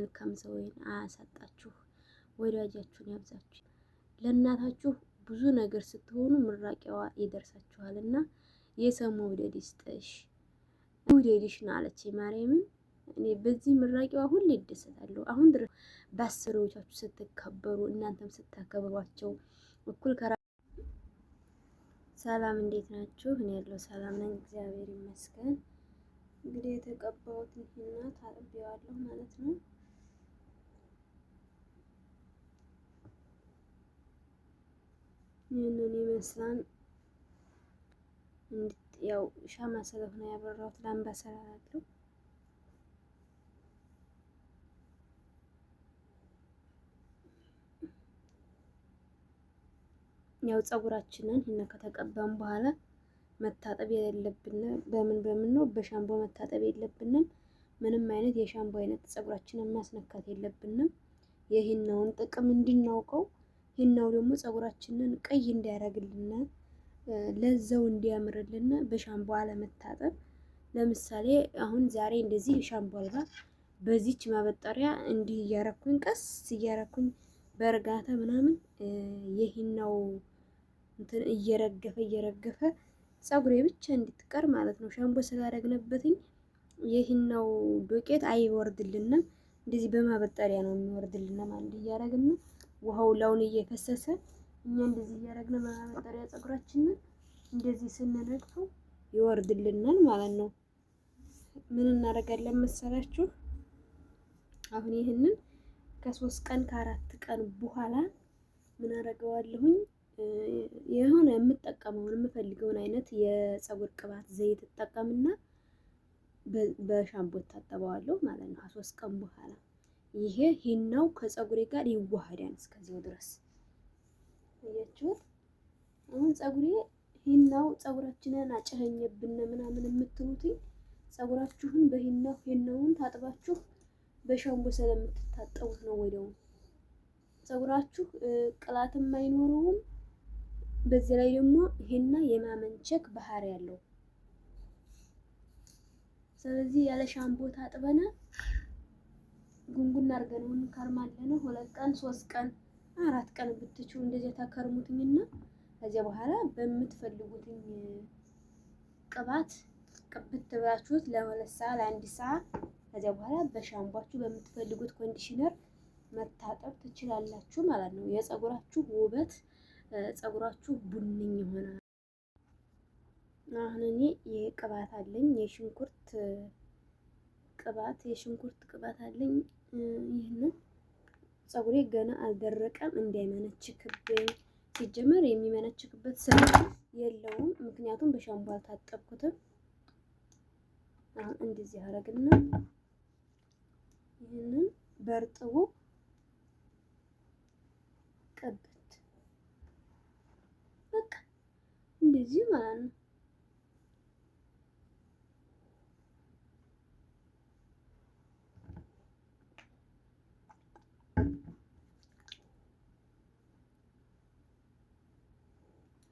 መልካም ሰውን አያሳጣችሁ፣ ወዳጃችሁን ያብዛችሁ። ለእናታችሁ ብዙ ነገር ስትሆኑ ምራቂያዋ ይደርሳችኋልና የሰው መውደድ ይስጥሽ ውደድሽ ነው አለች ማርያምን። እኔ በዚህ ምራቂዋ ሁሌ ይደሰታለሁ። አሁን ድረስ በአሰሪዎቻችሁ ስትከበሩ እናንተም ስታከብሯቸው እኩል ከራ ሰላም እንዴት ናችሁ? እኔ ያለው ሰላም ነኝ፣ እግዚአብሔር ይመስገን። እንግዲህ የተቀባሁት ይሄና ታጥቤዋለሁ ማለት ነው። ይህንን ይመስላል። ያው ሻማ ስለሆነ ያበራሁት ላምባሰል አለው። ያው ፀጉራችንን እና ከተቀባን በኋላ መታጠብ የሌለብን በምን ነው በሻምፖ መታጠብ የለብንም። ምንም አይነት የሻምፖ አይነት ፀጉራችንን ማስነካት የለብንም። የሂናውን ጥቅም እንድናውቀው፣ ሂናው ደግሞ ፀጉራችንን ቀይ እንዲያደርግልን ለዛው እንዲያምርልን በሻምፖ አለመታጠብ። ለምሳሌ አሁን ዛሬ እንደዚህ ሻምፖ አልባ በዚች ማበጠሪያ እንዲህ እያረኩኝ ቀስ እያረኩኝ በእርጋታ ምናምን የሂናው እንትን እየረገፈ ፀጉሬ ብቻ እንድትቀር ማለት ነው። ሻምፖ ስላደረግንበትኝ የሂናው ዶቄት አይወርድልንም። እንደዚህ በማበጠሪያ ነው የሚወርድልን ማለት እያረግን ውሃው ላውን እየፈሰሰ እኛ እንደዚህ እያረግን ማበጠሪያ ፀጉራችንን እንደዚህ ስንነግፈው ይወርድልናል ማለት ነው። ምን እናደርጋለን መሰላችሁ? አሁን ይህንን ከ3 ቀን ከ4 ቀን በኋላ ምን አደርገዋለሁኝ? የሆነ የምጠቀመውን የምፈልገውን አይነት የፀጉር ቅባት ዘይት እጠቀምና በሻምፖ ታጠበዋለሁ ማለት ነው። ከ3 ቀን በኋላ ይሄ ሂናው ከፀጉሬ ጋር ይዋሃዳል። እስከዚያው ድረስ እያችሁት አሁን ፀጉሬ ሂናው ፀጉራችንን አጨኸኘብን ምናምን የምትሉትኝ ፀጉራችሁን ሂናውን ታጥባችሁ በሻምፖ ስለምትታጠቡት ነው። ወዲያው ፀጉራችሁ ቅላትም አይኖረውም። በዚህ ላይ ደግሞ ሂና የማመንቸክ ባህሪ ያለው። ስለዚህ ያለ ሻምፖ ታጥበና ጉንጉን አድርገን እንከርማለን። 2 ቀን 3 ቀን 4 ቀን ብትችሉ እንደዚህ ታከርሙትኝና ከዚያ በኋላ በምትፈልጉትኝ ቅባት ቅብት ብላችሁት ለ2 ሰዓት ለ1 ሰዓት ከዚያ በኋላ በሻምፖአችሁ በምትፈልጉት ኮንዲሽነር መታጠብ ትችላላችሁ ማለት ነው። የፀጉራችሁ ውበት ፀጉራችሁ ቡንኝ ይሆናል። አሁን እኔ የቅባት አለኝ የሽንኩርት ቅባት አለኝ። ይህንን ፀጉሬ ገና አልደረቀም እንዳይመነችክብኝ። ሲጀመር የሚመነችክበት ሰበብ የለውም፣ ምክንያቱም በሻምፖ አልታጠብኩትም። አሁን እንደዚህ አረግና ይህንን በርጥቡ ቀብት በቃ እንደዚህ ማለት ነው።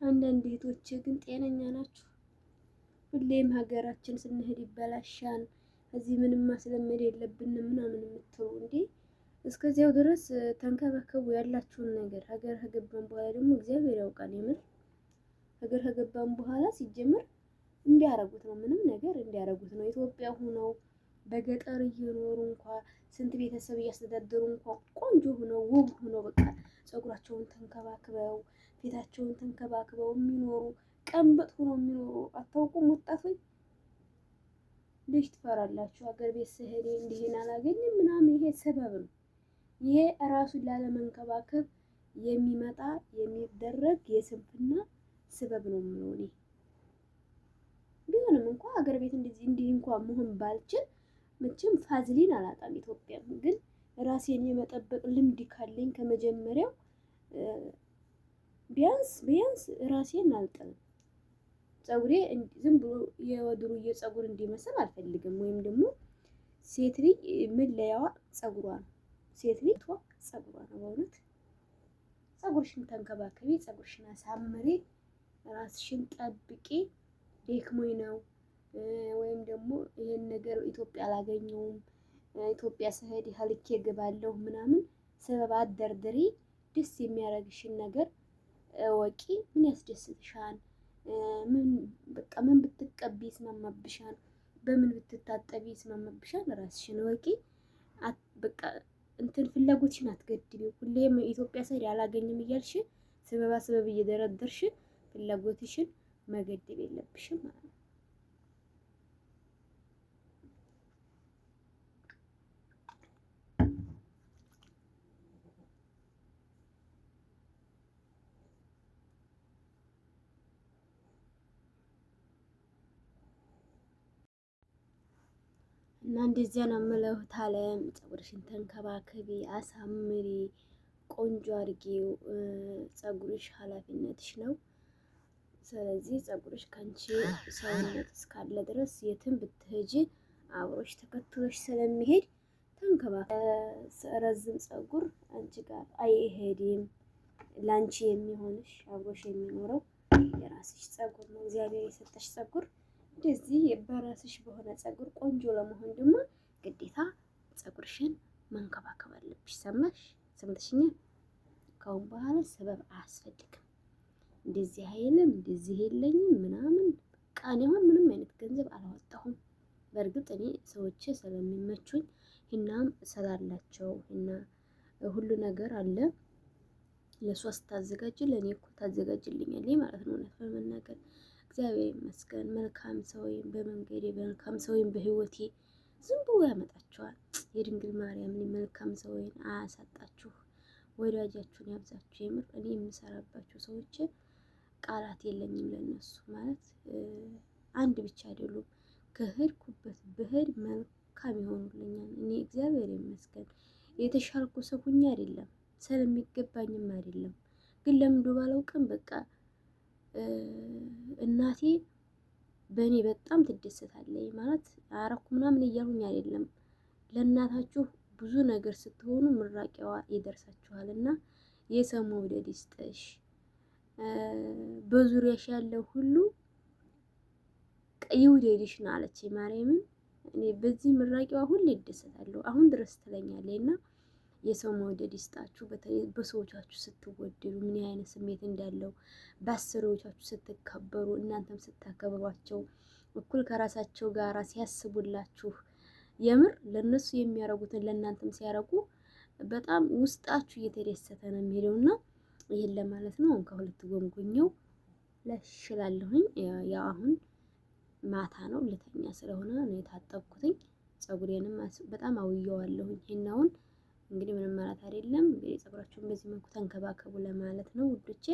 አንዳንድ እህቶቼ ግን ጤነኛ ናችሁ። ሁሌም ሀገራችን ስንሄድ ይበላሻል፣ እዚህ ምንም ማስለመድ የለብንም ምናምን የምትሉ እንዴ፣ እስከዚያው ድረስ ተንከባከቡ ያላችሁን ነገር። ሀገር ከገባን በኋላ ደግሞ እግዚአብሔር ያውቃል። የምር ሀገር ከገባን በኋላ ሲጀምር እንዲያረጉት ነው፣ ምንም ነገር እንዲያረጉት ነው። ኢትዮጵያ ሆነው በገጠር እየኖሩ እንኳን ስንት ቤተሰብ እያስተዳደሩ እንኳን ቆንጆ ሆነው ውብ ሆነው በቃ ፀጉራቸውን ተንከባክበው ፊታቸውን ተንከባክበው የሚኖሩ ቀንበጥ ሆኖ የሚኖሩ አታውቁም? ወጣቶች ልጅ ትፈራላችሁ። ሀገር ቤት ስሄድ እንዲህን አላገኝም ምናምን፣ ይሄ ሰበብ ነው። ይሄ ራሱን ላለመንከባከብ የሚመጣ የሚደረግ የስንፍና ሰበብ ነው የምለው እኔ። ቢሆንም እንኳን ሀገር ቤት እንዲህ እንኳን መሆን ባልችል መቼም ፋዝሊን አላጣም። ኢትዮጵያ ግን ራሴን የመጠበቅ ልምድ ካለኝ ከመጀመሪያው ቢያንስ ራሴን አልጥልም። ፀጉሬ ዝም ብሎ የወድሩዬ ፀጉር እንዲመስል አልፈልግም። ወይም ደግሞ ሴት ልጅ መለያዋ ፀጉሯ ነው። ሴት ልጅ ፀጉሯ ነው። በእውነት ፀጉርሽን ተንከባከቢ፣ ፀጉርሽን አሳምሪ፣ ራስሽን ጠብቂ። ደክሞኝ ነው ወይም ደግሞ ይሄን ነገር ኢትዮጵያ አላገኘውም ኢትዮጵያ ስሄድ ሀልኬ ገባለሁ ምናምን ሰበብ አትደርድሪ። ደስ የሚያረግሽን ነገር ወቂ። ምን ያስደስትሻል? ምን በቃ ምን ብትቀቢ ይስማማብሻል? በምን ብትታጠቢ ይስማማብሻል? ራስሽን ወቂ። በቃ እንትን ፍላጎትሽን አትገድቢው። ሁሌም ኢትዮጵያ ስሄድ አላገኝም እያልሽ ሰበብ እየደረደርሽ ፍላጎትሽን መገደብ የለብሽም ማለት ነው። እና እንደዚያ ነው የምለው። ታለም ፀጉርሽን ተንከባከቢ፣ አሳምሪ፣ ቆንጆ አድርጊው። ፀጉርሽ ኃላፊነትሽ ነው። ስለዚህ ፀጉርሽ ካንቺ ሰውነት እስካለ ድረስ የትም ብትሄጂ አብሮሽ ተከትሎሽ ስለሚሄድ ረዝም ፀጉር አንቺ ጋር አይሄድም። ላንቺ የሚሆንሽ አብሮሽ የሚኖረው የራስሽ ፀጉር ነው። እግዚአብሔር የሰጠሽ ፀጉር እንደዚህ በራስሽ በሆነ ፀጉር ቆንጆ ለመሆን ደግሞ ግዴታ ፀጉርሽን መንከባከብ አለብሽ። ሰማሽ? ሰምተሽኛል? ካሁን በኋላ ሰበብ አያስፈልግም። እንደዚህ አይልም እንደዚህ የለኝም ምናምን በቃ እኔ አሁን ምንም አይነት ገንዘብ አላወጣሁም። በእርግጥ እኔ ሰዎች ስለሚመቹኝ እናም ስላላቸው እና ሁሉ ነገር አለ ለሷ ስታዘጋጅ ለእኔ እኮ ታዘጋጅልኛለች ማለት ነው። እውነት በመናገር እግዚአብሔር ይመስገን። መልካም ሰውዬ በመንገዴ መልካም ሰውዬ በህይወቴ ዝም ብሎ ያመጣችኋል። የድንግል ማርያምን መልካም ሰውዬ አያሳጣችሁ፣ ወዳጃችሁን ያብዛችሁ። የምር እኔ የምሰራባቸው ሰዎች ቃላት የለኝም ለነሱ ማለት አንድ ብቻ አይደሉም። ከሄድኩበት ብሄድ መልካም ይሆኑልኛል። እኔ እግዚአብሔር ይመስገን የተሻልኩ ሰው ሁኜ አይደለም ስለሚገባኝም አይደለም፣ ግን ለምንዱ ባላውቅም በቃ እናቴ በእኔ በጣም ትደሰታለች። ማለት አረኩ ምናምን እያሉኝ አይደለም። ለእናታችሁ ብዙ ነገር ስትሆኑ ምራቂያዋ ይደርሳችኋል እና የሰው መውደድ ይስጥሽ። በዙሪያሽ ያለው ሁሉ ይውደድሽ ነው አለች ማርያምን። እኔ በዚህ ምራቂዋ ሁሌ ይደሰታለሁ። አሁን ድረስ ትለኛለች እና የሰው መውደድ ይስጣችሁ። በተለይ በሰዎቻችሁ ስትወደዱ ምን አይነት ስሜት እንዳለው፣ በአሰሪዎቻችሁ ስትከበሩ፣ እናንተም ስታከብሯቸው እኩል ከራሳቸው ጋር ሲያስቡላችሁ፣ የምር ለነሱ የሚያረጉትን ለእናንተም ሲያረጉ በጣም ውስጣችሁ እየተደሰተ ነው የሚሄደውና ይሄን ለማለት ነው። አሁን ከሁለት ጎንጎኛው ለሽላለሁኝ። ያው አሁን ማታ ነው ልተኛ ስለሆነ ነው የታጠብኩትኝ። ፀጉሬንም በጣም አውየዋለሁኝ። ይሄናውን እንግዲህ ምንም ማለት አይደለም። እንግዲህ ፀጉራችሁን በዚህ መልኩ ተንከባከቡ ለማለት ነው ውዶቼ።